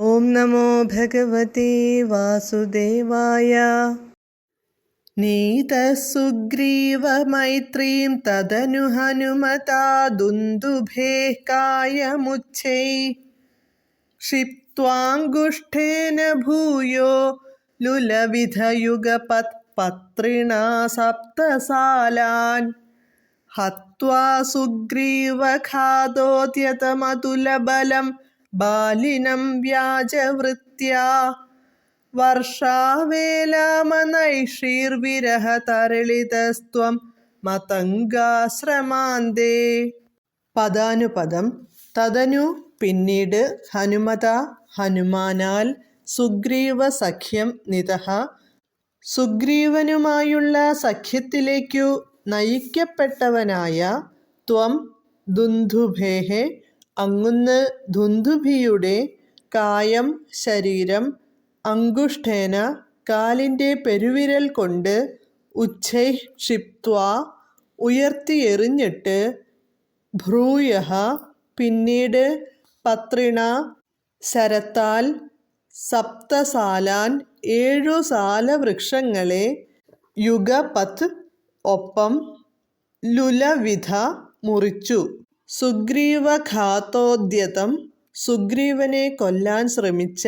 ഓം നമോ ഭഗവതേ വാസുദേവായ. നീതസുഗ്രീവമൈത്രീം തദനു ഹനുമതാ ദുന്ദുഭേഃ കായമുച്ഛൈ ക്ഷിപ്ത്വാംഗുഷ്ഠേന ഭൂയോ ലുലവിധയുഗപത് പത്രിണാ സപ്തസാലാൻ ഹത്വാ സുഗ്രീവഘാതോദ്യതമതുലബലം ബാലിനം വ്യാജവൃത്യാ വർഷാവേലാമനൈഷീർവിരഹതരളിതസ്ത്വം മതംഗാശ്രമാന്തേ. പദാനുപദം. തദനു പിന്നീട്, ഹനുമത ഹനുമാനാൽ, സുഗ്രീവ സഖ്യം നിതഃ സുഗ്രീവനുമായുള്ള സഖ്യത്തിലേക്കു നയിക്കപ്പെട്ടവനായ, ത്വം ദുന്ദുഭേഃ അങ്ങുന്ന്, ദുന്ദുഭിയുടെ, കായം ശരീരം, അംഗുഷ്ഠേന കാലിൻ്റെ പെരുവിരൽ കൊണ്ട്, ഉച്ഛൈഃ ക്ഷിപ്ത്വാ ഉയർത്തിയെറിഞ്ഞിട്ട്, ഭ്രൂയഃ പിന്നീട്, പത്രിണാ ശരത്താൽ, സപ്തസാലാൻ 7 സാലവൃക്ഷങ്ങളെ, യുഗപത് ഒപ്പം, ലുലവിധ മുറിച്ചു. സുഗ്രീവഘാതോദ്യതം സുഗ്രീവനെ കൊല്ലാൻ ശ്രമിച്ച,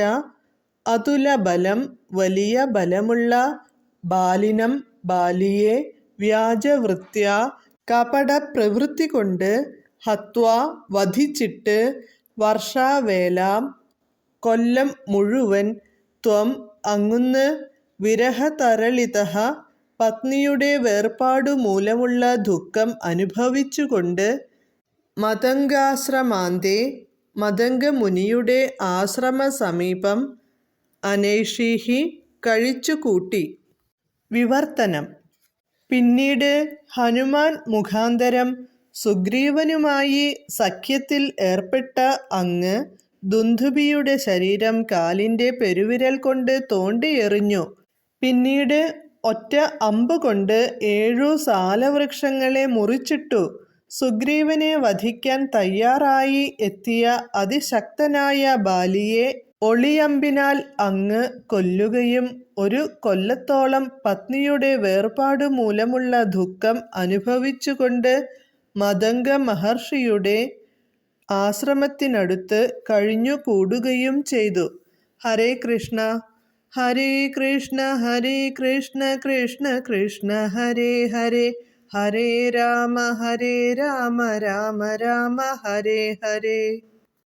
അതുലബലം വലിയ ബലമുള്ള, ബാലിനം ബാലിയെ, വ്യാജവൃത്യാ കപടപ്രവൃത്തി കൊണ്ട്, ഹത്വാ വധിച്ചിട്ട്, വർഷാവേലാം കൊല്ലം മുഴുവൻ, ത്വം അങ്ങുന്ന്, വിരഹതരളിതഃ പത്നിയുടെ വേർപാടു മൂലമുള്ള ദുഃഖം അനുഭവിച്ചുകൊണ്ട്, മതംഗാശ്രമാന്തേ മതംഗമുനിയുടെ ആശ്രമസമീപം, അനൈഷീഃ കഴിച്ചുകൂട്ടി. വിവർത്തനം. പിന്നീട് ഹനുമാൻ മുഖാന്തരം സുഗ്രീവനുമായി സഖ്യത്തിൽ ഏർപ്പെട്ട അങ്ങ്, ദുന്ദുഭിയുടെ ശരീരം കാലിൻ്റെ പെരുവിരൽ കൊണ്ട് തോണ്ടിയെറിഞ്ഞു. പിന്നീട് ഒറ്റ അമ്പുകൊണ്ട് 7 സാലവൃക്ഷങ്ങളെ മുറിച്ചിട്ടു. സുഗ്രീവനെ വധിക്കാൻ തയ്യാറായി എത്തിയ അതിശക്തനായ ബാലിയെ ഒളിയമ്പിനാൽ അങ്ങ് കൊല്ലുകയും, ഒരു കൊല്ലത്തോളം പത്നിയുടെ വേർപാടു മൂലമുള്ള ദുഃഖം അനുഭവിച്ചുകൊണ്ട് മതംഗ മഹർഷിയുടെ ആശ്രമത്തിനടുത്ത് കഴിഞ്ഞുകൂടുകയും ചെയ്തു. ഹരേ കൃഷ്ണ ഹരേ കൃഷ്ണ ഹരേ കൃഷ്ണ കൃഷ്ണ കൃഷ്ണ ഹരേ ഹരേ, ഹരേ രാമ രാമ രാമ ഹരേ ഹരേ.